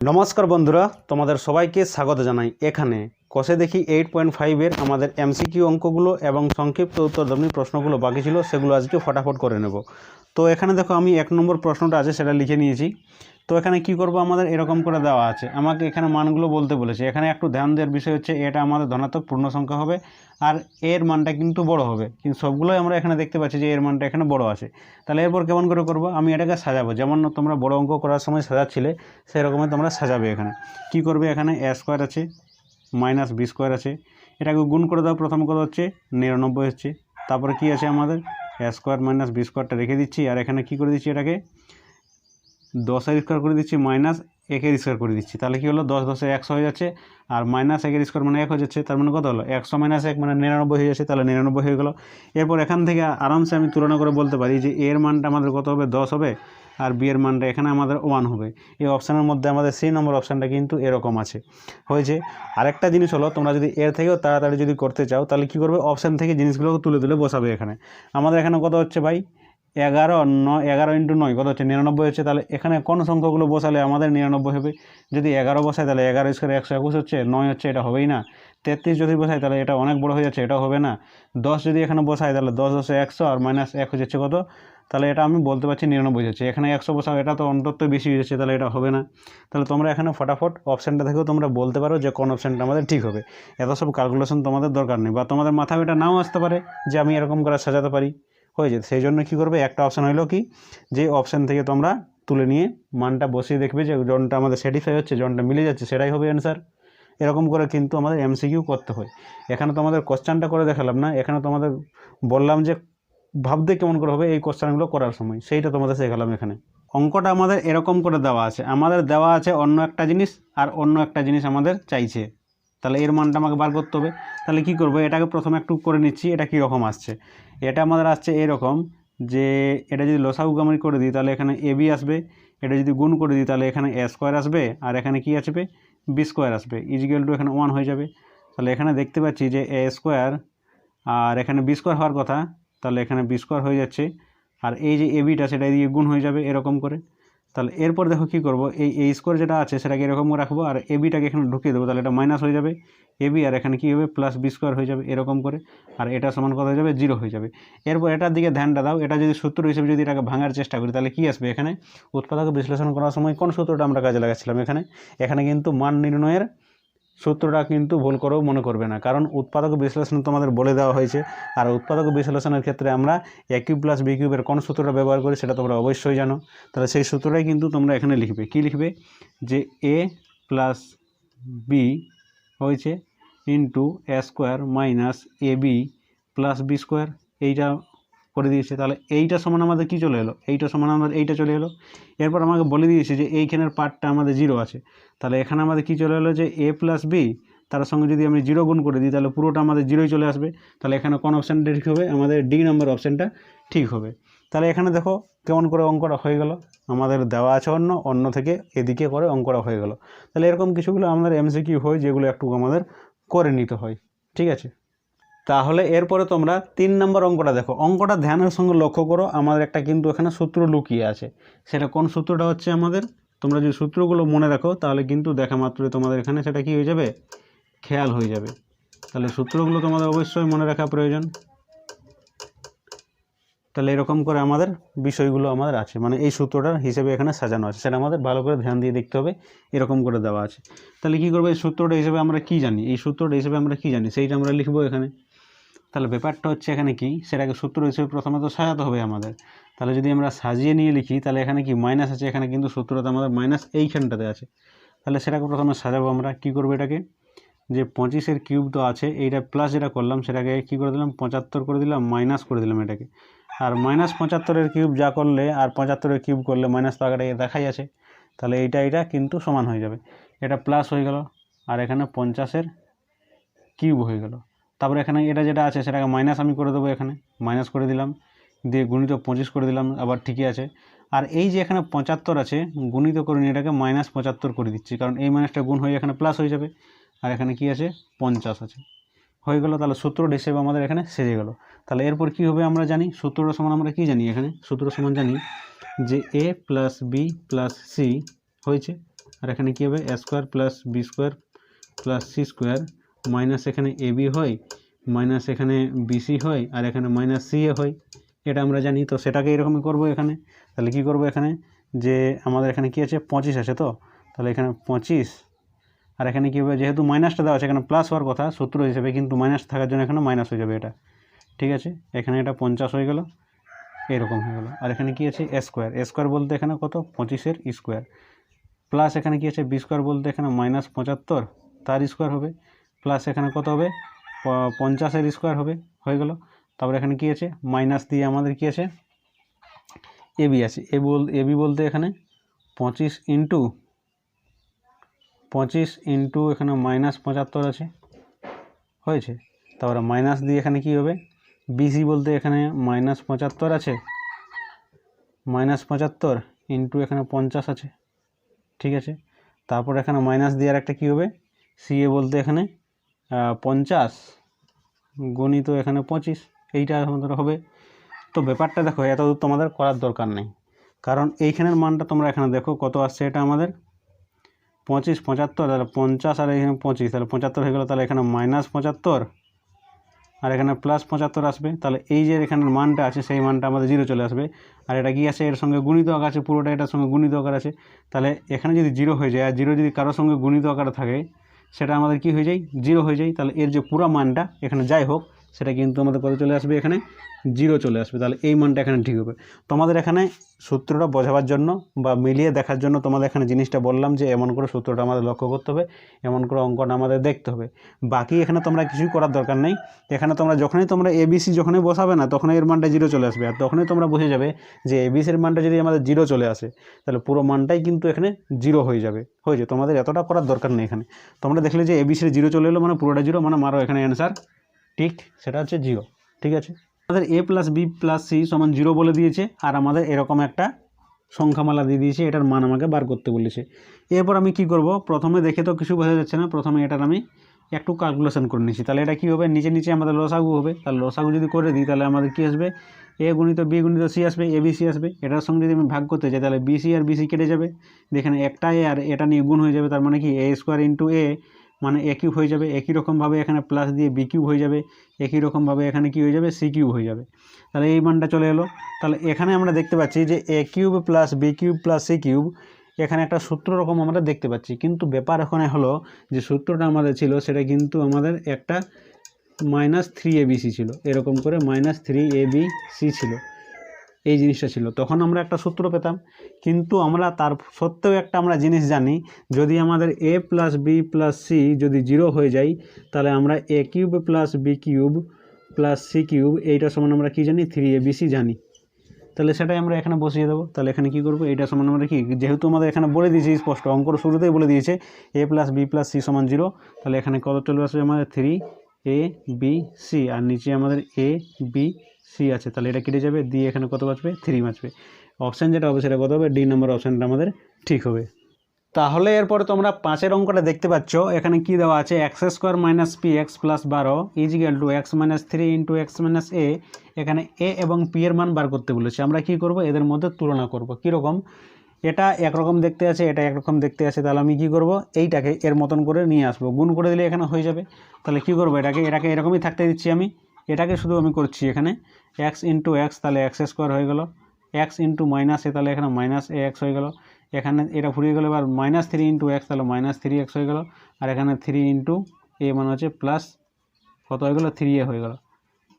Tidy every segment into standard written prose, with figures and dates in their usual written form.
নমস্কার বন্ধুরা, তোমাদের সবাইকে স্বাগত জানাই। এখানে কষে দেখি 8.5 আমাদের এমসিকিউ অঙ্কগুলো এবং সংক্ষিপ্ত উত্তরধর্মী প্রশ্নগুলো বাকি ছিল, সেগুলো আজকে ফটাফট করে নেব। তো এখানে দেখো আমি 1 নম্বর প্রশ্নটা আছে সেটা লিখে নিয়েছি। তো এখানে কি করব, আমাদের এরকম করে দেওয়া আছে, আমাকে এখানে মানগুলো বলতে বলেছে। এখানে একটু ধ্যান দেওয়ার বিষয় হচ্ছে এটা আমাদের ধনাত্মক পূর্ণ সংখ্যা হবে আর এর মানটা কিন্তু বড় হবে, কিন্তু সবগুলোই আমরা এখানে দেখতে পাচ্ছি যে এর মানটা এখানে বড় আছে। তাহলে এরপর কেমন করে করব, আমি এটাকে সাজাবো, যেমন তোমরা বড় অঙ্ক করার সময় সাজাচ্ছিলে সেরকমই তোমরা সাজাবে। এখানে কি করবে, এখানে এ স্কোয়ার আছে মাইনাস বি স্কোয়ার আছে, এটাকে গুণ করে দাও। প্রথম কথা হচ্ছে 99 হচ্ছে, তারপরে কি আছে আমাদের এ স্কোয়ার মাইনাস বি স্কোয়ারটা রেখে দিচ্ছি, আর এখানে কি করে দিচ্ছি, এটাকে 10 স্কোয়ার করে দিচ্ছি মাইনাস 1 স্কোয়ার করে দিচ্ছি। তাহলে কি হলো, 10 10 100 হয়ে যাচ্ছে, আর মাইনাস 1 স্কোয়ার মানে 1 হয়ে যাচ্ছে। তার মানে কত হলো, 100 মাইনাস 1 মানে 99 হয়ে যাচ্ছে। তাহলে 99 হয়ে গেল। এরপর এখান থেকে আরামসে আমি তুলনা করে বলতে পারি যে এর মানটা আমাদের কত হবে, 10 হবে, আর বি এর মানটা এখানে আমাদের 1 হবে। এই অপশানের মধ্যে আমাদের সি নম্বর অপশানটা কিন্তু এরকম আছে হয়েছে। আরেকটা জিনিস হলো, তোমরা যদি এর থেকেও তাড়াতাড়ি যদি করতে চাও তাহলে কি করবে, অপশান থেকে জিনিসগুলোকে তুলে তুলে বসাবে। এখানে আমাদের এখানে কত হচ্ছে ভাই, 11 ইন্টু 9 কত হচ্ছে, 99 হচ্ছে। তাহলে এখানে কোন সংখ্যাগুলো বসালে আমাদের 99 হবে। যদি 11 বসায় তাহলে 11 স্কোয়ার 121 হচ্ছে, 9 হচ্ছে, এটা হবেই না। 33 যদি বসায় তাহলে এটা অনেক বড় হয়ে যাচ্ছে, এটাও হবে না। 10 যদি এখানে বসায় তাহলে 10 10 100 আর মাইনাস 1 হয়ে যাচ্ছে কত, তাহলে এটা আমি বলতে পারছি 99 হচ্ছে। এখানে 100 বসাও, এটা তো অন্তত বেশি হয়ে যাচ্ছে, তাহলে এটা হবে না। তাহলে তোমরা এখানে ফটাফট অপশানটা থেকেও তোমরা বলতে পারো যে কোন অপশানটা আমাদের ঠিক হবে। এত সব ক্যালকুলেশন তোমাদের দরকার নেই, বা তোমাদের মাথায় এটা নাও আসতে পারে যে আমি এরকম করে সাজাতে পারি, হয়ে যেত। সেই জন্য কী করবে, একটা অপশান হলো কি, যে অপশান থেকে তোমরা তুলে নিয়ে মানটা বসিয়ে দেখবে যে জনটা আমাদের স্যাটিসফাই হচ্ছে, জনটা মিলে যাচ্ছে, সেটাই হবে অ্যান্সার। এরকম করে কিন্তু আমাদের এমসিকিউ করতে হয়। এখানে তোমাদের কোশ্চেনটা করে দেখালাম না, এখানে তোমাদের বললাম যে ভাবতে কেমন করে হবে এই কোশ্চেনগুলো করার সময়, সেইটা তোমাদের শেখালাম। এখানে অঙ্কটা আমাদের এরকম করে দেওয়া আছে, আমাদের দেওয়া আছে অন্য একটা জিনিস আর অন্য একটা জিনিস আমাদের চাইছে। তাহলে এর মানটা আমাকে বার করতে হবে। তাহলে কি করব, এটাকে প্রথমে একটু করে নিচ্ছি, এটা কী রকম আসছে। এটা আমাদের আসছে এরকম যে এটা যদি লসাগু আমি করে দিই তাহলে এখানে এ বি আসবে, এটা যদি গুণ করে দিই তাহলে এখানে এ স্কোয়ার আসবে, আর এখানে কি আসবে, বি স্কোয়ার আসবে, ইজিক্যাল টু এখানে 1 হয়ে যাবে। তাহলে এখানে দেখতে পাচ্ছি যে এ স্কোয়ার আর এখানে বি স্কোয়ার হওয়ার কথা, তাহলে এখানে বি স্কোয়ার হয়ে যাচ্ছে, আর এই যে এ বিটা সেটা দিয়ে গুণ হয়ে যাবে এরকম করে। তাহলে এরপর দেখো কী করবো, এই স্কোয়ার যেটা আছে সেটাকে এরকম রাখবো, আর এ বিটাকে এখানে ঢুকিয়ে দেবো, তাহলে এটা মাইনাস হয়ে যাবে এ বি, আর এখানে কী হবে, প্লাস বি স্কোয়ার হয়ে যাবে এরকম করে, আর এটা সমান কত হয়ে যাবে, 0 হয়ে যাবে। এরপর এটার দিকে ধ্যানটা দাও, এটা যদি সূত্র হিসেবে যদি এটাকে ভাঙার চেষ্টা করি তাহলে কী আসবে, এখানে উৎপাদক বিশ্লেষণ করার সময় কোন সূত্রটা আমরা কাজে লাগাচ্ছিলাম, এখানে কিন্তু মান নির্ণয়ের সূত্রটা কিন্তু ভুল করেও মনে করবে না, কারণ উৎপাদক বিশ্লেষণ তোমাদের বলে দেওয়া হয়েছে। আর উৎপাদক বিশ্লেষণের ক্ষেত্রে আমরা এ কিউব প্লাস বি কিউবের কোন সূত্রটা ব্যবহার করি সেটা তোমরা অবশ্যই জানো। তাহলে সেই সূত্রটাই কিন্তু তোমরা এখানে লিখবে। কি লিখবে, যে এ প্লাস বি হয়েছে into A square minus A B plus B square, এইটা করে দিয়েছে। তাহলে এইটা সমান আমাদের কি চলে এলো, এইটা সমান আমাদের এইটা চলে এলো। এরপর আমাকে বলে দিয়েছে যে এইখানের পার্টটা আমাদের 0 আছে, তাহলে এখানে আমাদের কি চলে এলো, যে এ প্লাস বি তার সঙ্গে যদি আমি 0 গুণ করে দিই তাহলে পুরোটা আমাদের 0ই চলে আসবে। তাহলে এখানে কোন অপশানটা ঠিক হবে, আমাদের ডি নম্বর অপশানটা ঠিক হবে। তাহলে এখানে দেখো কেমন করে অঙ্কটা হয়ে গেল, আমাদের দেওয়া আছে অন্য থেকে এদিকে করে অঙ্কটা হয়ে গেল। তাহলে এরকম কিছুগুলো আমাদের এমসিকিউ হয় যেগুলো একটু আমাদের করে নিতে হয়, ঠিক আছে। তাহলে এরপরে তোমরা 3 নম্বর অঙ্কটা দেখো, অঙ্কটা ধ্যানের সঙ্গে লক্ষ্য করো, আমাদের একটা কিন্তু এখানে সূত্র লুকিয়ে আছে। সেটা কোন সূত্রটা হচ্ছে আমাদের, তোমরা যদি সূত্রগুলো মনে রাখো তাহলে কিন্তু দেখা মাত্রই তোমাদের এখানে সেটা কি হয়ে যাবে, খেয়াল হয়ে যাবে। তাহলে সূত্রগুলো তোমাদের অবশ্যই মনে রাখা প্রয়োজন। তাহলে এরকম করে আমাদের বিষয়গুলো আমাদের আছে, মানে এই সূত্রটার হিসেবে এখানে সাজানো আছে, সেটা আমাদের ভালো করে ধ্যান দিয়ে দেখতে হবে, এরকম করে দেওয়া আছে। তাহলে কী করবো, এই সূত্রটা হিসেবে আমরা কী জানি, এই সূত্রটা হিসেবে আমরা কী জানি সেইটা আমরা লিখবো এখানে। তাহলে ব্যাপারটা হচ্ছে এখানে কি, সেটাকে সূত্র হিসেবে প্রথমে তো সাজাতে হবে আমাদের। তাহলে যদি আমরা সাজিয়ে নিয়ে লিখি তাহলে এখানে কি মাইনাস আছে, এখানে কিন্তু সূত্রটা আমাদের মাইনাস এইখানটাতে আছে। তাহলে সেটাকে প্রথমে সাজাবো আমরা, কী করবো, এটাকে যে 25-এর কিউব তো আছে, এইটা প্লাস যেটা করলাম সেটাকে কী করে দিলাম, 75 করে দিলাম, মাইনাস করে দিলাম এটাকে। আর মাইনাস 75-এর কিউব যা করলে আর 75-এর কিউব করলে মাইনাস তো আগে দেখাই আছে, তাহলে এইটা কিন্তু সমান হয়ে যাবে। এটা প্লাস হয়ে গেল, আর এখানে 50-এর কিউব হয়ে গেল। তারপরে এখানে এটা যেটা আছে সেটাকে মাইনাস আমি করে দেবো, এখানে মাইনাস করে দিলাম, দিয়ে গুণিত 25 করে দিলাম, আবার ঠিকই আছে। আর এই যে এখানে 75 আছে, গুণিত করে নিয়ে এটাকে মাইনাস 75 করে দিচ্ছি, কারণ এই মাইনাসটা গুণ হয়ে এখানে প্লাস হয়ে যাবে। আর এখানে কি আছে, 50 আছে, হয়ে গেল। তাহলে সূত্র হিসেবে আমাদের এখানে সেজে গেল। তাহলে এরপর কি হবে আমরা জানি, সূত্রটা সমান আমরা কি জানি, এখানে সূত্র সমান জানি যে A plus B plus C হয়েছে আর এখানে কী হবে A square plus B square plus C square minus এখানে এ বি হয় মাইনাস এখানে বিসি হয় আর এখানে মাইনাস সি এ হয়, এটা আমরা জানি। তো সেটাকে এরকমই করব এখানে। তাহলে কি করব এখানে যে আমাদের এখানে কি আছে 25 আছে, তো তাহলে এখানে 25 আর এখানে কী হবে যেহেতু মাইনাসটা দেওয়া আছে এখানে প্লাস হওয়ার কথা সূত্র হিসেবে, কিন্তু মাইনাস থাকার জন্য এখানে মাইনাস হয়ে যাবে এটা, ঠিক আছে। এখানে এটা 50 হয়ে গেল, এরকম হয়ে গেল। আর এখানে কি আছে এ স্কোয়ার, এ স্কোয়ার বলতে এখানে কত 25-এর স্কোয়ার প্লাস এখানে কি আছে বি স্কোয়ার বলতে এখানে -75 তার স্কোয়ার হবে প্লাস এখানে কত হবে 50-এর স্কোয়ার হবে, হয়ে গেল। তারপরে এখানে কি আছে মাইনাস দিয়ে আমাদের কি আছে এ বি আছে, এ বি বলতে এখানে 25 ইন্টু এখানে -75 আছে, হয়েছে। তারপরে মাইনাস দিয়ে এখানে কি হবে বিসি বলতে এখানে -75 আছে, -75 ইন্টু এখানে 50 আছে, ঠিক আছে। তারপর এখানে মাইনাস দিয়ে আর একটা কী হবে সি এ বলতে এখানে 50 গণিত এখানে 25, এইটা আমাদের হবে। তো ব্যাপারটা দেখো এতদূর তোমাদের করার দরকার নেই, কারণ এইখানের মানটা তোমরা এখানে দেখো কত আসছে, এটা আমাদের 25 75 তাহলে 50 আর এখানে 25 তাহলে 75 হয়ে গেল। তাহলে এখানে -75 আর এখানে +75 আসবে, তাহলে এই যে এখানের মানটা আছে সেই মানটা আমাদের 0 চলে আসবে। আর এটা কি আছে এর সঙ্গে গুণিত আকার আছে, পুরোটা এটার সঙ্গে গুণিত আকার আছে, তাহলে এখানে যদি 0 হয়ে যায় আর 0 যদি কারোর সঙ্গে গুণিত আকারে থাকে সেটা আমাদের কি হয়ে যায় 0 হয়ে যায়। তাহলে এর যে পুরো মানটা এখানে যাই হোক সেটা কিন্তু আমাদের কত চলে আসবে এখানে 0 চলে আসবে। তাহলে এই মানটা এখানে ঠিক হবে। তোমাদের এখানে সূত্রটা বোঝাবার জন্য বা মিলিয়ে দেখার জন্য তোমাদের এখানে জিনিসটা বললাম যে এমন করে সূত্রটা আমাদের লক্ষ্য করতে হবে, এমন করে অঙ্কটা আমাদের দেখতে হবে। বাকি এখানে তোমরা কিছুই করার দরকার নেই। এখানে তোমরা যখনই তোমরা এবিসি যখনই বসাবে না তখনই এর মানটা 0 চলে আসবে, আর তখনই তোমরা বুঝে যাবে যে এবিসির মানটা যদি আমাদের 0 চলে আসে তাহলে পুরো মানটাই কিন্তু এখানে 0 হয়ে যাবে। হয়েছে, তোমাদের এতটা করার দরকার নেই। এখানে তোমরা দেখলে যে এবিসির 0 চলে এলো মানে পুরোটা 0, মানে মারো এখানে অ্যান্সার ঠিক সেটা হচ্ছে 0, ঠিক আছে। আমাদের a plus B plus C সমান 0 বলে দিয়েছে আর আমাদের এরকম একটা সংখ্যামালা দিয়ে দিয়েছে, এটার মান আমাকে বার করতে বলেছে। এরপর আমি কি করব, প্রথমে দেখে তো কিছু বোঝা যাচ্ছে না, প্রথমে এটার আমি একটু ক্যালকুলেশন করে নিচ্ছি। তাহলে এটা কি হবে নিচে নিচে আমাদের লসাগু হবে, তাহলে লসাগু যদি করে দিই তাহলে আমাদের কি আসবে এ গুণিত বি গুণিত সি আসবে, এ বি সি আসবে। এটার সঙ্গে যদি আমি ভাগ করতে চাই তাহলে বিসি আর বিসি কেটে যাবে, দেখেন একটা এ আর এটা নিয়ে গুণ হয়ে যাবে, তার মানে কি এ স্কোয়ার ইন্টু এ মানে এ কিউব হয়ে যাবে। একই রকমভাবে এখানে প্লাস দিয়ে বি কিউব হয়ে যাবে, একই রকমভাবে এখানে কি হয়ে যাবে সি কিউব হয়ে যাবে। তাহলে এই মানটা চলে এলো। তাহলে এখানে আমরা দেখতে পাচ্ছি যে A cube plus B cube plus C cube এখানে একটা সূত্র রকম আমরা দেখতে পাচ্ছি, কিন্তু ব্যাপার এখানে হলো যে সূত্রটা আমাদের ছিল সেটা কিন্তু আমাদের একটা -3abc ছিল, এরকম করে -3abc ছিল, এই জিনিসটা ছিল। তখন আমরা একটা সূত্র পেতাম, কিন্তু আমরা তার সত্ত্বেও একটা আমরা জিনিস জানি, যদি আমাদের a plus B plus C যদি 0 হয়ে যায় তাহলে আমরা A cube plus B cube plus C cube এইটা সমান আমরা কি জানি 3abc জানি। তাহলে সেটাই আমরা এখানে বসিয়ে দেবো। তাহলে এখানে কি করব, এইটা সমান আমরা কি যেহেতু আমাদের এখানে বলে দিয়েছে স্পষ্ট অঙ্কর শুরুতেই বলে দিয়েছে a plus B plus C সমান 0, তাহলে এখানে কত চলে আসবে আমাদের 3abc আর নিচে আমাদের a b c আছে, তাহলে এটা কেটে যাবে, দিয়ে এখানে কত বাঁচবে 3 বাঁচবে। অপশান যেটা হবে সেটা কত হবে ডি নম্বর অপশানটা আমাদের ঠিক হবে। তাহলে এরপরে তোমরা 5-এর অঙ্কটা দেখতে পাচ্ছ, এখানে কি দেওয়া আছে X square minus P X plus 12 equal to X minus 3 into x minus A. এখানে এ এবং পি এর মান বার করতে বলেছে। আমরা কি করব এদের মধ্যে তুলনা করব। কীরকম, এটা একরকম দেখতে আছে এটা একরকম দেখতে আছে, তাহলে আমি কি করব এইটাকে এর মতন করে নিয়ে আসবো, গুণ করে দিলে এখানে হয়ে যাবে। তাহলে কি করব এটাকে এরকমই থাকতে দিচ্ছি আমি, এটাকে শুধু আমি করছি এখানে এক্স ইন্টু এক্স, তাহলে এক্স স্কোয়ার হয়ে গেল, এক্স ইন্টু মাইনাস এ তাহলে এখানে মাইনাস এ এক্স হয়ে গেল, এখানে এটা ফুরিয়ে গেল, এবার -3 ইন্টু এক্স তাহলে -3x হয়ে গেল, আর এখানে 3 ইন্টু এ মানে হচ্ছে প্লাস কত হয়ে গেল 3a হয়ে গেল,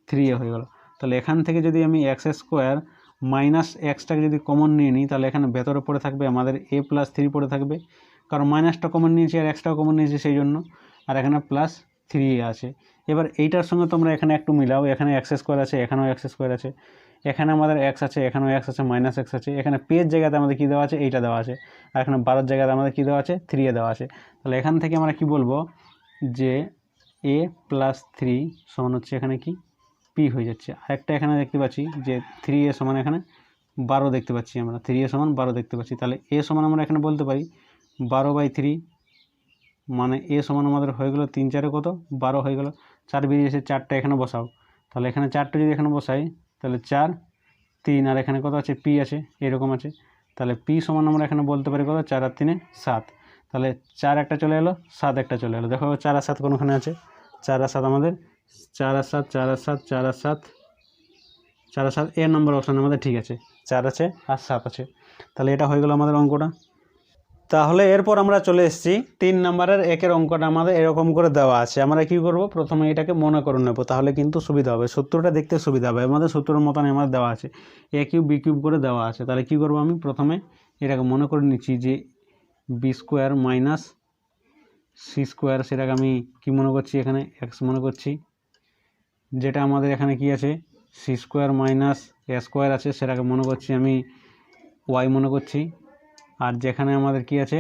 3a হয়ে গেল। তাহলে এখান থেকে যদি আমি এক্স স্কোয়ার মাইনাস এক্সটাকে যদি কমন নিয়ে নিই তাহলে এখানে ভেতরে পড়ে থাকবে আমাদের a প্লাস 3 পড়ে থাকবে, কারণ মাইনাসটা কমন নিয়েছি আর এক্সটাও কমন নিয়েছি সেই জন্য, আর এখানে প্লাস 3a আছে। এবার এইটার সঙ্গে তোমরা এখানে একটু মিলাও, এখানে এক্স স্কোয়ার আছে এখানেও এক্স স্কোয়ার আছে, এখানে আমাদের এক্স আছে এখানেও এক্স আছে মাইনাস এক্স আছে, এখানে পের জায়গাতে আমাদের কী দেওয়া আছে এইটা দেওয়া আছে, আর এখানে 12 জায়গাতে আমাদের কী দেওয়া আছে 3a দেওয়া আছে। তাহলে এখান থেকে আমরা কি বলবো যে a প্লাস 3 সমান হচ্ছে এখানে কি পি হয়ে যাচ্ছে। আরেকটা এখানে দেখতে পাচ্ছি যে 3a সমান এখানে 12 দেখতে পাচ্ছি, আমরা 3a সমান 12 দেখতে পাচ্ছি। তাহলে a সমান আমরা এখানে বলতে পারি 12/3, মানে a সমান আমাদের হয়ে গেল 3 4 কত 12 হয়ে গেল, 4 বেরিয়েছে, 4টা এখানে বসাও। তাহলে এখানে 4টা যদি এখানে বসাই তাহলে 4 3 আর এখানে কত আছে পি আছে এরকম আছে, তাহলে পি সমান আমরা এখানে বলতে পারি কত 4 আর 3 7। তাহলে 4 একটা চলে এলো, 7 একটা চলে এলো। দেখো 4 আর 7 কোনখানে আছে, 4 আর 7 আমাদের 4 আর 7 4 আর 7 4 আর 7 4 আর 7 এ নম্বর অপশান আমাদের ঠিক আছে, 4 আছে আর 7 আছে। তাহলে এটা হয়ে গেল আমাদের অঙ্কটা। তাহলে এরপর আমরা চলে এসেছি 3 নম্বরের একের অঙ্কটা আমাদের এরকম করে দেওয়া আছে। আমরা কি করব, প্রথমে এটাকে মনে করে নেব, তাহলে কিন্তু সুবিধা হবে, সূত্রটা দেখতে সুবিধা হবে। আমাদের সূত্রের মতন আমাদের দেওয়া আছে, এ কিউব বি কিউব করে দেওয়া আছে। তাহলে কি করব, আমি প্রথমে এটাকে মনে করে নিচ্ছি যে B square minus C square, সেটাকে আমি কি মনে করছি, এখানে এক্স মনে করছি। যেটা আমাদের এখানে কি আছে, C square minus A square আছে, সেটাকে মনে করছি আমি ওয়াই মনে করছি। আর যেখানে আমাদের কি আছে,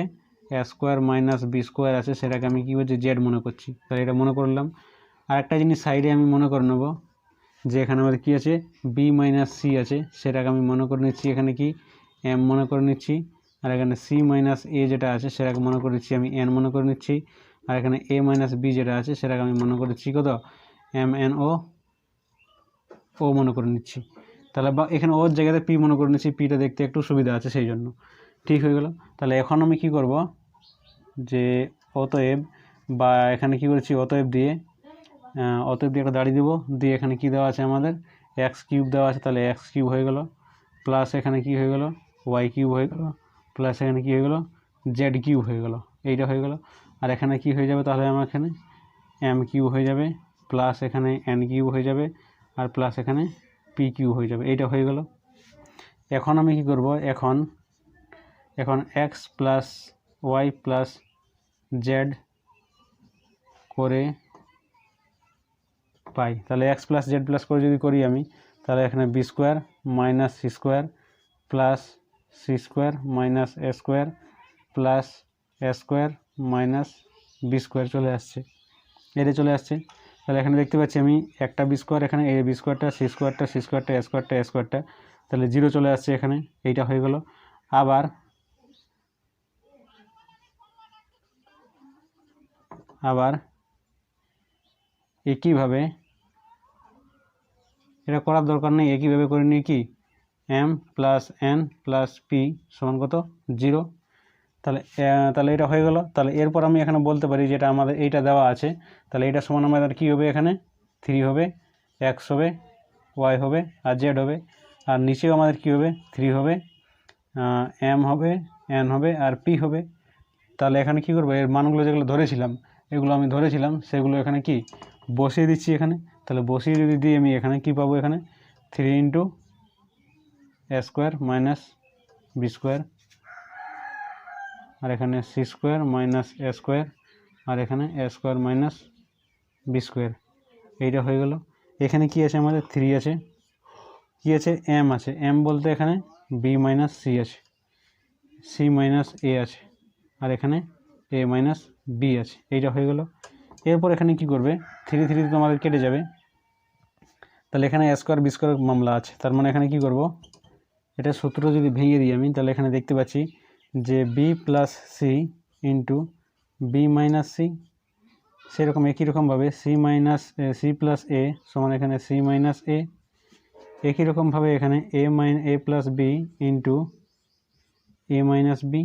এ স্কোয়ার মাইনাস বি স্কোয়ার আছে, সেটাকে আমি কী করছি, জেড মনে করছি। তাহলে এটা মনে করলাম। আর একটা জিনিস সাইডে আমি মনে করে নেব, যে এখানে আমাদের কী আছে, বি মাইনাস সি আছে, সেটাকে আমি মনে করে নিচ্ছি এখানে কি এম মনে করে নিচ্ছি। আর এখানে সি মাইনাস এ যেটা আছে, সেটাকে মনে করে নিচ্ছি আমি এন মনে করে নিচ্ছি। আর এখানে এ মাইনাস বি যেটা আছে, সেটাকে আমি মনে করছি কত, এম এন ও মনে করে নিচ্ছি। তাহলে বা এখানে ওর জায়গাতে পি মনে করে নিচ্ছি, পিটা দেখতে একটু সুবিধা আছে সেই জন্য। ঠিক হয়ে গেল। তাহলে এখন আমি কি করব, যে অতএব, বা এখানে কি করেছি অতএব দিয়ে একটা দাঁড়িয়ে দেবো, দিয়ে এখানে কি দেওয়া আছে আমাদের, এক্স কিউব দেওয়া আছে। তাহলে এক্স কিউব হয়ে গেল, প্লাস এখানে কি হয়ে গেল, ওয়াই কিউব হয়ে গেল, প্লাস এখানে কি হয়ে গেল, জেড কিউব হয়ে গেল। এইটা হয়ে গেল। আর এখানে কি হয়ে যাবে, তাহলে আমার এখানে এম কিউব হয়ে যাবে, প্লাস এখানে এন কিউব হয়ে যাবে, আর প্লাস এখানে পি কিউব হয়ে যাবে। এইটা হয়ে গেল। এখন আমি কি করব, এখন X plus Y plus Z করে পাই। তাহলে এক্স প্লাস জেড প্লাস করে যদি করি আমি, তাহলে এখানে B square minus C square plus C square minus A square plus A square minus B square চলে আসছে, এটা চলে আসছে। তাহলে এখানে দেখতে পাচ্ছি আমি একটা বি স্কোয়ার, এখানে এ বি স্কোয়ারটা, সি স্কোয়ারটা, সি স্কোয়ারটা, এ স্কোয়ারটা, এ স্কোয়ারটা, তাহলে 0 চলে আসছে এখানে, এইটা হয়ে গেল। আবার একইভাবে, এটা করার দরকার নেই, একইভাবে করে নিই কি, M plus N plus P সমান কত, 0। তাহলে এটা হয়ে গেল। তাহলে এরপর আমি এখানে বলতে পারি, যেটা আমাদের এইটা দেওয়া আছে, তাহলে এইটা সমান আমাদের কী হবে, এখানে 3 হবে, এক্স হবে, ওয়াই হবে, আর জেড হবে। আর নিচেও আমাদের কী হবে, 3 হবে, এম হবে, এন হবে, আর পি হবে। তাহলে এখানে কি করবো, এর মানগুলো যেগুলো ধরেছিলাম, এগুলো আমি ধরেছিলাম, সেগুলো এখানে কি বসিয়ে দিচ্ছি এখানে। তাহলে বসিয়ে যদি দিই আমি, এখানে কি পাবো, এখানে 3 into A square minus B square, আর এখানে C square minus A square, আর এখানে A square minus B square. এইটা হয়ে গেল। এখানে কি আছে আমাদের, 3 আছে, কি আছে, এম আছে, এম বলতে এখানে বি মাইনাস সি আছে, সি মাইনাস এ আছে, আর এখানে এ মাইনাস বি আছে। এইটা হয়ে গেল। এরপর এখানে কি করবে, 3 3 তো আমাদের কেটে যাবে। তাহলে এখানে এ স্কোয়ার বি স্কোয়ার মামলা আছে, তার মানে এখানে কি করব, এটা সূত্র যদি ভেঙে দিই আমি, তাহলে এখানে দেখতে পাচ্ছি যে B plus C into B minus C, সেরকম একই রকমভাবে সি প্লাস এ সমান এখানে সি মাইনাস এ, একই রকমভাবে এখানে এ প্লাস বি ইন্টু এ মাইনাস বি,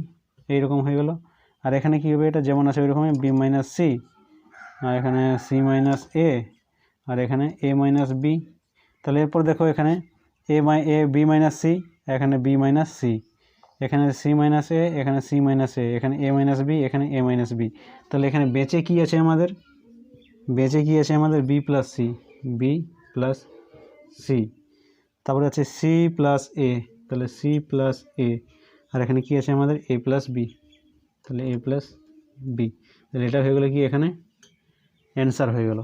এইরকম হয়ে গেল। আর এখানে কী হবে, এটা যেমন আছে ওই রকমই বি মাইনাস সি, আর এখানে সি মাইনাস এ, আর এখানে এ মাইনাস বি। তাহলে এরপর দেখো এখানে বি মাইনাস সি, এখানে বি মাইনাস সি, এখানে সি মাইনাস এ, এখানে সি মাইনাস এ, এখানে এ মাইনাস বি, এখানে এ মাইনাস বি। তাহলে এখানে বেঁচে কি আছে আমাদের, বি প্লাস সি, তারপরে আছে সি প্লাস এ, তাহলে সি প্লাস এ, আর এখানে কি আছে আমাদের এ প্লাস বি, তাহলে এ প্লাস বি। তাহলে এটা হয়ে গেলো কি, এখানে অ্যান্সার হয়ে গেল।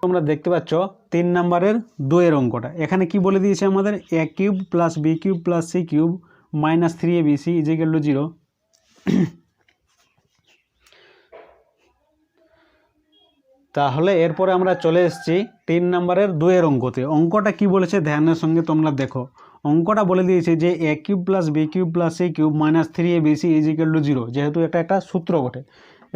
তোমরা দেখতে পাচ্ছ 3 নম্বরের 2 অঙ্কটা। এখানে কি বলে দিয়েছে আমাদের, A cube plus B cube plus C cube minus 3abc equal to 0। তাহলে এরপরে আমরা চলে এসেছি 3 নম্বরের 2 অঙ্কতে। অঙ্কটা কি বলেছে ধ্যানের সঙ্গে তোমরা দেখো। অঙ্কটা বলে দিয়েছে যে A cube plus B cube plus C cube minus 3abc equal to 0, যেহেতু এটা একটা সূত্র বটে,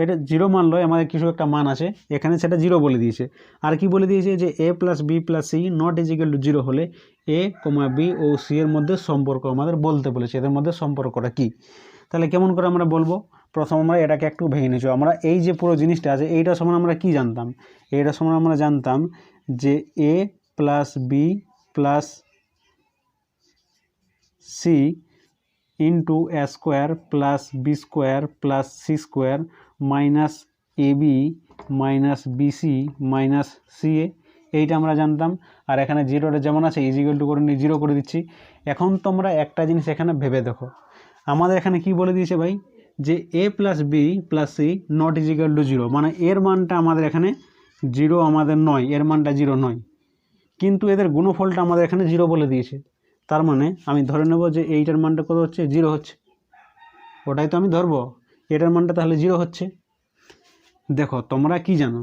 এটা 0 মানলো, আমাদের কিছু একটা মান আছে এখানে, সেটা 0 বলে দিয়েছে। আর কি বলে দিয়েছে যে A plus B plus C not equal to 0 হলে এ কমা বি ও সি এর মধ্যে সম্পর্ক আমাদের বলতে বলেছে, এদের মধ্যে সম্পর্কটা কি। তাহলে কেমন করে আমরা বলবো, প্রথম আমরা এটাকে একটু ভেঙে নিচ্ছি। আমরা এই যে পুরো জিনিসটা আছে এইটার সমান আমরা কি জানতাম, এইটার সমান আমরা জানতাম যে a plus B plus C into A square plus B square plus C square minus A B minus BC minus C A, এইটা আমরা জানতাম। আর এখানে জিরোটা যেমন আছে ইজিক্যাল টু করে নিয়ে জিরো করে দিচ্ছি। এখন তোমরা একটা জিনিস এখানে ভেবে দেখো, আমাদের এখানে কি বলে দিয়েছে ভাই, যে A plus B plus C not equal to zero, মানে এর মানটা আমাদের এখানে জিরো আমাদের নয়, এর মানটা জিরো নয়, কিন্তু এদের গুণফলটা আমাদের এখানে জিরো বলে দিয়েছে। তার মানে আমি ধরে নেব যে এইটার মানটা কত হচ্ছে, জিরো হচ্ছে, ওটাই তো আমি ধরবো, এটার মানটা তাহলে জিরো হচ্ছে। দেখো তোমরা কি জানো,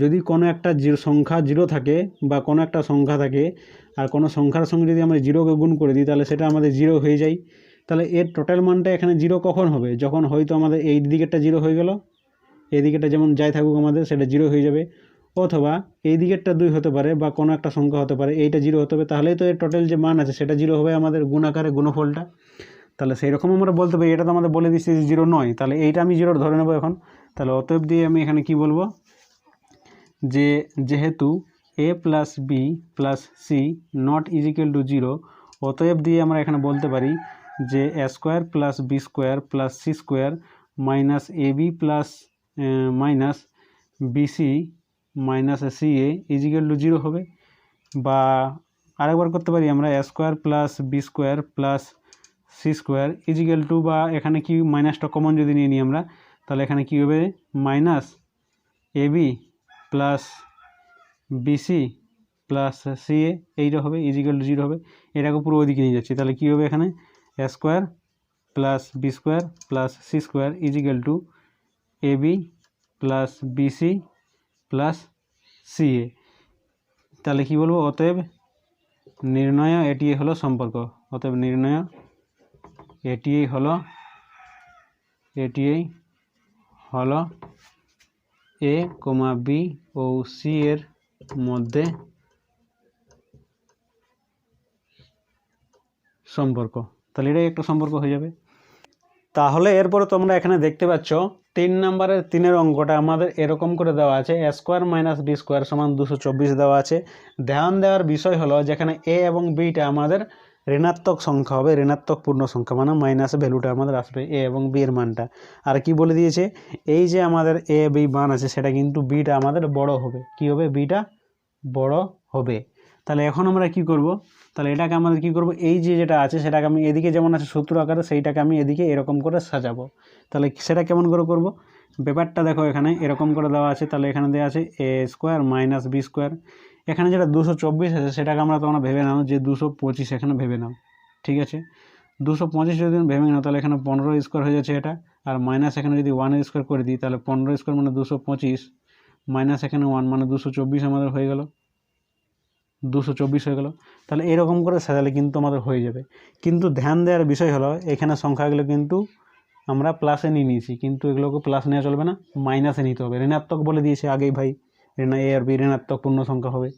যদি কোনো একটা সংখ্যা জিরো থাকে বা কোনো একটা সংখ্যা থাকে আর কোনো সংখ্যার সঙ্গে যদি আমরা জিরোকে গুণ করে দিই তাহলে সেটা আমাদের জিরো হয়ে যায়। তাহলে এর টোটাল মানটা এখানে জিরো কখন হবে, যখন হয়তো আমাদের এই দিকেরটা জিরো হয়ে গেল, এই দিকেরটা যেমন যাই থাকুক আমাদের সেটা জিরো হয়ে যাবে, অথবা এই দিকেরটা 2 হতে পারে বা কোনো একটা সংখ্যা হতে পারে, এইটা জিরো হতে হবে, তাহলেই তো এর টোটাল যে মান আছে সেটা জিরো হবে আমাদের গুণ আকারে গুণফলটা। তাহলে সেই রকম আমরা বলতে পারি, এটা তো আমাদের বলে দিচ্ছি যে জিরো নয়, তাহলে এইটা আমি জিরো ধরে নেব এখন। তাহলে অতএব দিয়ে আমি এখানে কি বলবো, যে যেহেতু A plus B plus C not equal to zero, অতএব দিয়ে আমরা এখানে বলতে পারি যে A square plus B square plus C square minus A B plus minus BC minus C A equal to zero হবে। বা আরেকবার করতে পারি আমরা A square plus B square plus C square equal to, বা এখানে কি মাইনাসটা কমন যদি নিয়ে নিই আমরা, তাহলে এখানে কী হবে minus A B plus BC plus C A, এইটা হবে ইজিক্যাল টু জিরো হবে। এটাকে পুরো ওইদিকে নিয়ে যাচ্ছি, তাহলে কী হবে এখানে A square plus B square plus C square equal to A B plus BC plus C A. তাহলে কী বলবো, অতএব নির্ণয় এটিই হলো সম্পর্ক, অতএব নির্ণয় এটিই হলো এ কমা বি ও সি এর মধ্যে সম্পর্ক। তাহলে এটাই একটা সম্পর্ক হয়ে যাবে। তাহলে এরপরে তোমরা এখানে দেখতে পাচ্ছ 3 নম্বরের 3-এর অঙ্কটা আমাদের এরকম করে দেওয়া আছে, এ স্কোয়ার মাইনাস বি স্কোয়ার সমান 224 দেওয়া আছে। ধ্যান দেওয়ার বিষয় হলো যেখানে এ এবং বিটা আমাদের ঋণাত্মক সংখ্যা হবে, ঋণাত্মক পূর্ণ সংখ্যা, মানে মাইনাস ভ্যালুটা আমাদের আসবে এ এবং বি এর মানটা। আর কি বলে দিয়েছে, এই যে আমাদের এ বি মান আছে সেটা কিন্তু বিটা আমাদের বড় হবে, কি হবে বিটা বড় হবে। তাহলে এখন আমরা কি করব, তাহলে এটাকে আমাদের কি করব, এই যে যেটা আছে সেটাকে আমি এদিকে যেমন আছে সূত্র আকারে সেইটাকে আমি এদিকে এরকম করে সাজাবো। তাহলে সেটা কেমন করে করব, ব্যাপারটা দেখো এখানে এরকম করে দেওয়া আছে, তাহলে এখানে দেওয়া আছে এ স্কোয়ার মাইনাস বি স্কোয়ার, এখানে যেটা 224 আছে সেটাকে আমরা তোমরা ভেবে নাও যে 225 এখানে ভেবে নাও, ঠিক আছে। 225 যদি ভেবে নাও তাহলে এখানে 15 স্কোয়ার হয়ে যাচ্ছে এটা, আর মাইনাস এখানে যদি 1 স্কোয়ার করে দিই তাহলে 15 স্কোয়ার মানে 225 মাইনাস এখানে 1 মানে 224 আমাদের হয়ে গেল, 224 হয়ে গেল। তাহলে এরকম করে সাজালে কিন্তু আমাদের হয়ে যাবে। কিন্তু ধ্যান দেওয়ার বিষয় হলো এখানে সংখ্যাগুলো কিন্তু আমরা প্লাসে নিয়ে নিয়েছি, কিন্তু এগুলোকে প্লাস নেওয়া চলবে না, মাইনাসে নিতে হবে। ঋণাত্মক বলে দিয়েছে আগেই ভাই, এ আর বি ঋণাত্মক পূর্ণ সংখ্যা হবে।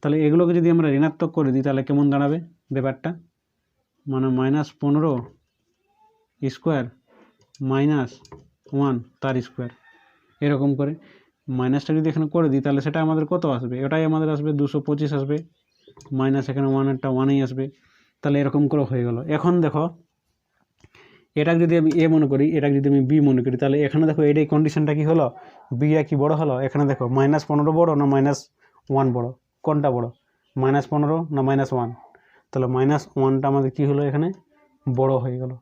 তাহলে এগুলোকে যদি আমরা ঋণাত্মক করে দিই তাহলে কেমন দাঁড়াবে ব্যাপারটা, মানে -15 স্কোয়ার মাইনাস 1 তার স্কোয়ার, এরকম করে মাইনাসটা যদি এখানে করে দিই তাহলে সেটা আমাদের কত আসবে, এটাই আমাদের আসবে 225 আসবে, মাইনাস এখানে 1-এরটা 1ই আসবে। তাহলে এরকম করে হয়ে গেল। এখন দেখো এটাকে যদি আমি এ মনে করি, এটাকে যদি আমি বি মনে করি, তাহলে এখানে দেখো এটাই কন্ডিশনটা কি হলো, বিটা কি বড় হলো, এখানে দেখো -15 বড় না -1 বড়, কোনটা বড়, -15 না -1, তাহলে -1টা আমাদের কি হলো এখানে বড় হয়ে গেল।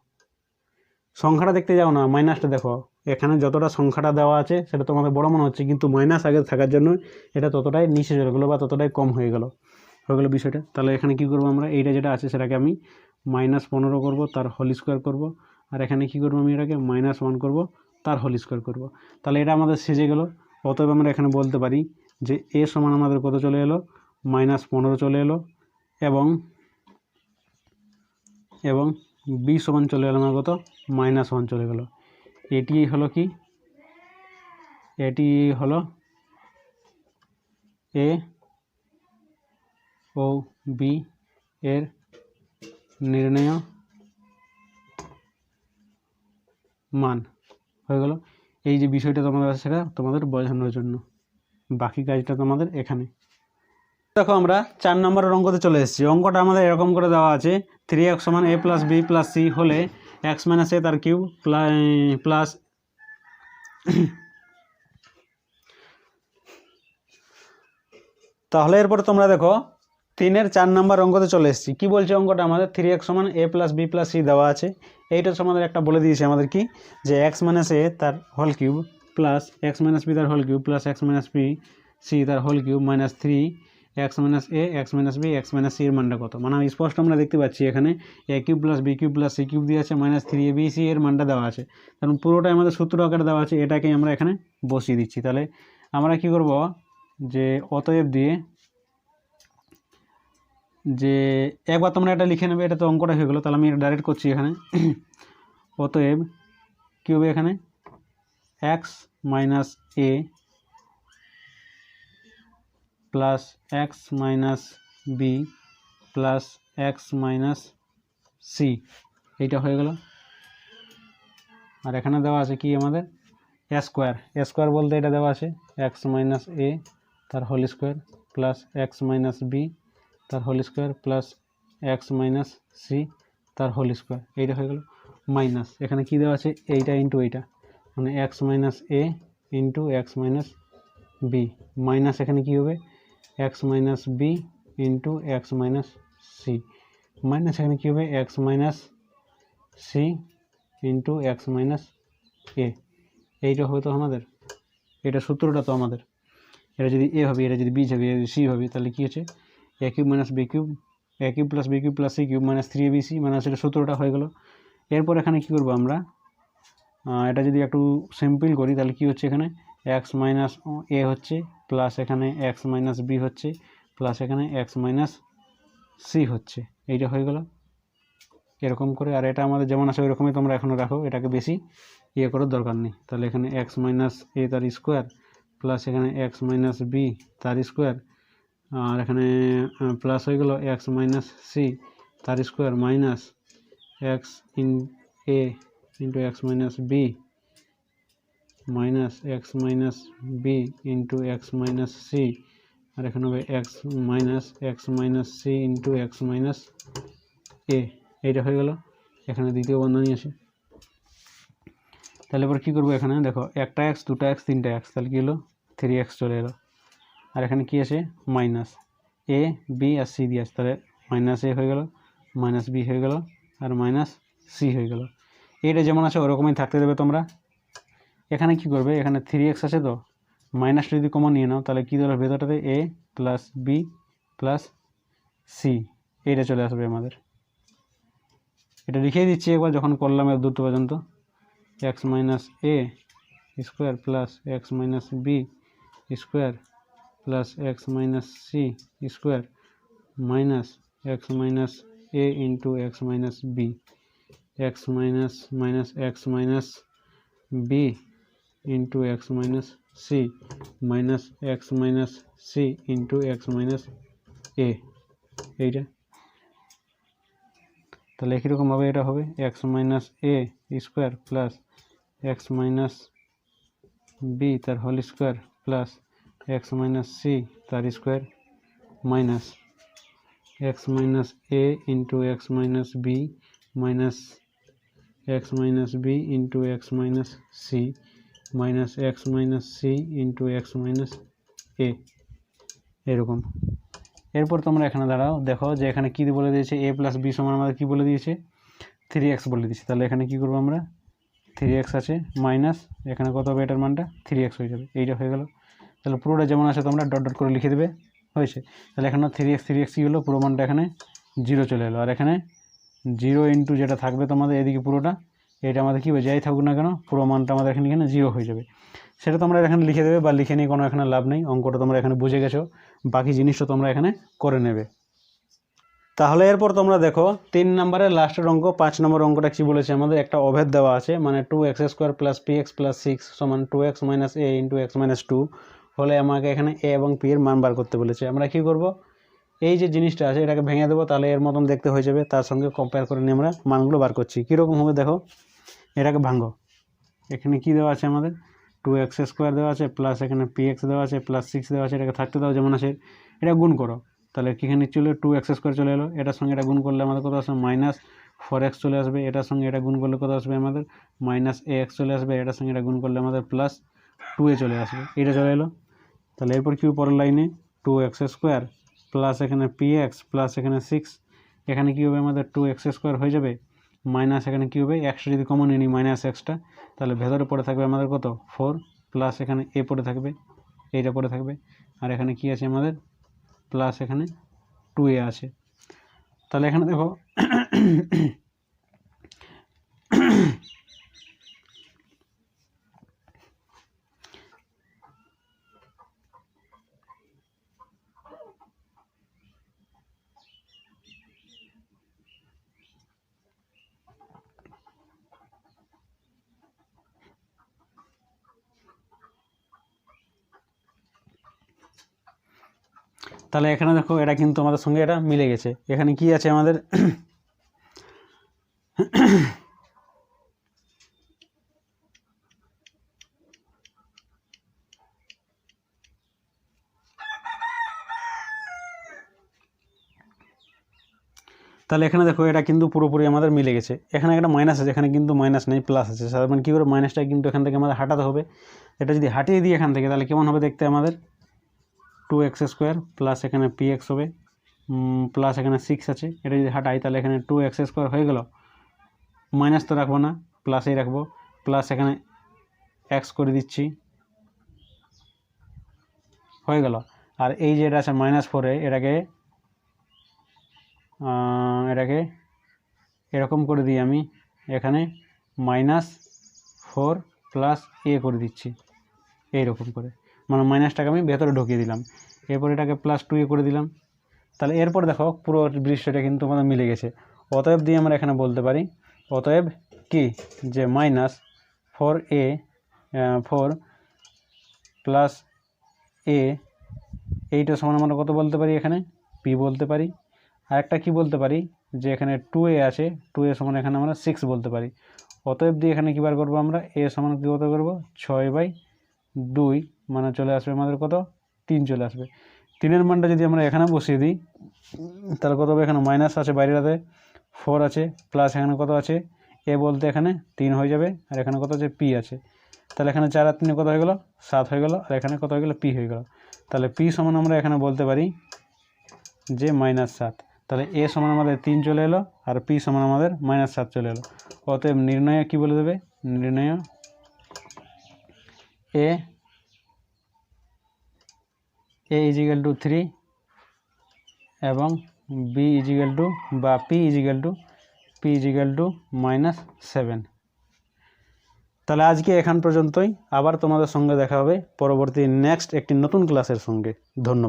সংখ্যাটা দেখতে যাও না, মাইনাসটা দেখো, এখানে যতটা সংখ্যাটা দেওয়া আছে সেটা তোমাদের বড় মনে হচ্ছে, কিন্তু মাইনাস আগে থাকার জন্য এটা ততটাই নিচে চলে গেলো বা ততটাই কম হয়ে গেল বিষয়টা। তাহলে এখানে কি করব আমরা, এইটা যেটা আছে সেটাকে আমি -15 করব, তার হোল স্কোয়ার করব, আর এখানে কি করব আমি এটাকে -1 করব, তার হোল স্কোয়ার করব। তাহলে এটা আমাদের সেজে গেল। অতএব আমরা এখানে বলতে পারি যে এ সমান আমাদের কত চলে এলো, -15 চলে এলো, এবং বি সমান চলে গেল আমার কত, -1 চলে গেল। এটি হলো কি, এটি হলো এ ও বি এর নির্ণয় মান। হয়ে গেল। এই যে বিষয়টা তোমাদের আছে সেটা তোমাদের বোঝানোর জন্য, বাকি কাজটা তোমাদের এখানে। দেখো আমরা 4 নম্বরের অঙ্কতে চলে এসেছি। অঙ্কটা আমাদের এরকম করে দেওয়া আছে 3x সমান a plus B plus C হলে x মাইনাস এ তার কিউব প্লাস তাহলে এরপরে তোমরা দেখো 3-এর 4 নম্বর অঙ্কতে চলে এসেছি। কী বলছে অঙ্কটা আমাদের 3x সমান a plus B plus C দেওয়া আছে। এইটা আমাদের একটা বলে দিয়েছে আমাদের কি, যে x মাইনাস এ তার whole cube plus X minus B তার whole cube plus X minus B C তার whole cube minus 3x minus A X minus B X minus C এর মানটা কত। মানে স্পষ্ট আমরা দেখতে পাচ্ছি এখানে a cube plus B cube plus C cube দিয়ে আছে মাইনাস 3abc এর মানটা দেওয়া আছে, কারণ পুরোটাই আমাদের সূত্র আকারে দেওয়া আছে। এটাকেই আমরা এখানে বসিয়ে দিচ্ছি। তাহলে আমরা কি করব, যে অতএব দিয়ে যে একবার তোমরা এটা লিখে নেবে, এটা তো অঙ্কটা হয়ে গেলো। তাহলে আমি এটা ডাইরেক্ট করছি এখানে। অতএব কী হবে এখানে, X minus A plus X minus B plus X minus C, এইটা হয়ে গেল। আর এখানে দেওয়া আছে কি আমাদের স্কোয়ার। স্কোয়ার বলতে এটা দেওয়া আছে এক্স মাইনাস এ তার whole square plus X minus B তার whole square plus X minus C তার হোল স্কোয়ার, এইটা হয়ে গেল। মাইনাস এখানে কি দেওয়া আছে, এইটা ইন্টু এইটা, মানে X minus A into x minus B, minus এখানে কি হবে X minus B into x minus C, minus এখানে কী হবে X minus C into x minus A, এইটা হয়তো আমাদের, এটা সূত্রটা তো আমাদের, এটা যদি এ হবে, এটা যদি বি হবে, এটা যদি সি হবে, তাহলে কী হচ্ছে A cube minus B cube, A cube plus B cube plus C cube minus 3abc, minus এটা সূত্রটা হয়ে গেল। এরপর এখানে কী করবো আমরা, এটা যদি একটু সিম্পল করি তাহলে কী হচ্ছে এখানে এক্স মাইনাস এ হচ্ছে প্লাস এখানে এক্স মাইনাস বি হচ্ছে প্লাস এখানে এক্স মাইনাস সি হচ্ছে, এইটা হয়ে গেল এরকম করে। আর এটা আমাদের যেমন আছে ওই রকমই তোমরা এখনও রাখো, এটাকে বেশি ইয়ে করার দরকার নেই। তাহলে এখানে এক্স মাইনাস এ তার স্কোয়ার প্লাস এখানে এক্স মাইনাস বি তার স্কোয়ার, আর এখানে প্লাস হয়ে গেল এক্স মাইনাস সি তার square minus X in A into x minus B minus x minus B into x minus C, আর এখানে হবে X minus C into x minus A, এইটা হয়ে গেল। এখানে দ্বিতীয় বন্ধনী আছে। তাহলে এবার কী করবো, এখানে দেখো একটা এক্স দুটা এক্স তিনটা এক্স, তাহলে কী হলো 3x চলে এলো। আর এখানে কী আছে minus A B R C দিয়ে আছে, তাহলে মাইনাস এ হয়ে গেল মাইনাস বি হয়ে গেল আর মাইনাস সি হয়ে গেল। এইটা যেমন আছে ওরকমই থাকতে দেবে তোমরা। এখানে কি করবে, এখানে 3x আছে তো মাইনাসটা যদি কমন নিয়ে নাও তাহলে কী দেবে ভেতরটাতে এ প্লাস বি প্লাস সি, এইটা চলে আসবে আমাদের। এটা লিখিয়ে দিচ্ছি একবার যখন করলাম এর দুটো পর্যন্ত, X minus A square plus X minus B square plus X minus C square minus x minus A into x minus B, X minus minus x minus B into x minus C minus x minus C into x minus A, এইটা। তাহলে একই রকমভাবে এটা হবে X minus A square plus X minus B তার whole square plus X minus C তার square minus x minus A into x minus B minus x minus B into x minus C minus x minus C into x minus a, এরকম। এরপর তোমরা এখানে দাঁড়াও, দেখো যে এখানে কী বলে দিয়েছে এ প্লাস বি সমান আমাদের কী বলে দিয়েছে 3x বলে দিয়েছে। তাহলে এখানে কী করবো আমরা 3x আছে মাইনাস এখানে কত হবে এটার মানটা 3x হয়ে যাবে, এইটা হয়ে গেল। তাহলে পুরোটা যেমন আছে তোমরা ডট ডট করে লিখে দেবে, হয়েছে। তাহলে এখানে 3x কী হলো, পুরো মানটা এখানে 0 চলে এলো। আর এখানে 0 ইন্টু যেটা থাকবে তোমাদের এদিকে পুরোটা, এটা আমাদের কী হবে যাই থাকুক না কেন পুরো মানটা আমাদের এখানে 0 হয়ে যাবে। সেটা তোমরা এখানে লিখে দেবে বা লিখে নিয়ে কোনো এখানে লাভ নেই, অঙ্কটা তোমরা এখানে বুঝে গেছো, বাকি জিনিসটা তোমরা এখানে করে নেবে। তাহলে এরপর তোমরা দেখো 3 নম্বরের লাস্টের অঙ্ক 5 নম্বর অঙ্কটা কী বলেছে আমাদের, একটা অভেদ দেওয়া আছে, মানে 2x square plus px plus 6 সমান 2x minus A into x minus 2 হলে আমাকে এখানে এ এবং পি এর মান বার করতে বলেছে। আমরা কী করব, এই যে জিনিসটা আছে এটাকে ভেঙে দেবো, তাহলে এর মতন দেখতে হয়ে যাবে, তার সঙ্গে কম্পেয়ার করে নিয়ে আমরা মানগুলো বার করছি। কীরকম হবে দেখো, এটাকে ভাঙো, এখানে কি দেওয়া আছে আমাদের 2x² দেওয়া আছে, প্লাস এখানে px দেওয়া আছে, প্লাস 6 দেওয়া আছে। এটাকে থাকতে দাও যেমন আছে, এটা গুণ করো। তাহলে এখানে চলে 2x² চলে এলো, এটার সঙ্গে এটা গুণ করলে আমাদের কত আসবে -4x চলে আসবে। এটার সঙ্গে এটা গুণ করলে কত আসবে আমাদের -ax চলে আসবে। এটার সঙ্গে এটা গুণ করলে আমাদের +2a চলে আসবে। এটা চলে এলো। তাহলে এরপর কি পরের লাইনে 2x² প্লাস এখানে px প্লাস এখানে 6, এখানে কী হবে আমাদের 2x² হয়ে যাবে, মাইনাস এখানে কী হবে এক্সটা যদি কমন নিই -xটা, তাহলে ভেতরে পড়ে থাকবে আমাদের কত 4, প্লাস এখানে a পড়ে থাকবে, এইটা পড়ে থাকবে। আর এখানে কি আছে আমাদের প্লাস এখানে 2a আছে। তাহলে এখানে দেখো তাহলে এখানে দেখো এটা কিন্তু আমাদের সঙ্গে এটা মিলে গেছে। এখানে কি আছে আমাদের তাহলে এখানে দেখো এটা কিন্তু পুরোপুরি আমাদের মিলে গেছে। এখানে একটা মাইনাস আছে, এখানে কিন্তু মাইনাস নেই, প্লাস আছে। তার মানে কী করে মাইনাসটা কিন্তু এখান থেকে আমাদের হাঁটাতে হবে। এটা যদি হাঁটিয়ে দিই এখান থেকে, তাহলে কেমন হবে দেখতে আমাদের 2x² প্লাস এখানে px হবে, প্লাস এখানে 6 আছে। এটা যদি হাঁটাই তাহলে এখানে 2x² হয়ে গেল, মাইনাস তো রাখবো না, প্লাসেই রাখবো, প্লাস এখানে x করে দিচ্ছি, হয়ে গেল। আর এই যে এটা আছে -4, এটাকে এরকম করে দিই আমি, এখানে -4 প্লাস a করে দিচ্ছি, এইরকম করে, মানে মাইনাসটাকে আমি ভেতরে ঢুকিয়ে দিলাম। এরপর এটাকে +2a করে দিলাম। তাহলে এরপর দেখো পুরো দৃশ্যটা কিন্তু আমাদের মিলে গেছে। অতএব দিয়ে আমরা এখানে বলতে পারি, অতএব কি যে -4 প্লাস a, এইটা সমান আমরা কত বলতে পারি, এখানে p বলতে পারি। আর একটা কী বলতে পারি, যে এখানে 2a আছে, 2a সমান এখানে আমরা 6 বলতে পারি। অতএব দিয়ে এখানে কী বার করবো আমরা, a সমান কী কত করবো 6/2, মানে চলে আসবে আমাদের কত 3 চলে আসবে। 3-এর মানটা যদি আমরা এখানে বসিয়ে দিই তাহলে কত হবে, এখানে মাইনাস আছে বাইরেটাতে, 4 আছে, প্লাস এখানে কত আছে a বলতে এখানে 3 হয়ে যাবে, আর এখানে কত আছে p আছে। তাহলে এখানে 4 আর 3 কত হয়ে গেল 7 হয়ে গেল, আর এখানে কত হয়ে গেল p হয়ে গেল। তাহলে p সমান আমরা এখানে বলতে পারি যে -7। তাহলে a সমান আমাদের 3 চলে এলো, আর p সমান আমাদের -7 চলে এলো। অতএব নির্ণয় কি বলে দেবে, নির্ণয় a = 3 এবং b বা p -7। তাহলে আজকে এখান পর্যন্তই। আবার তোমাদের সঙ্গে দেখা হবে পরবর্তী নেক্সট একটি নতুন ক্লাসের সঙ্গে। ধন্যবাদ।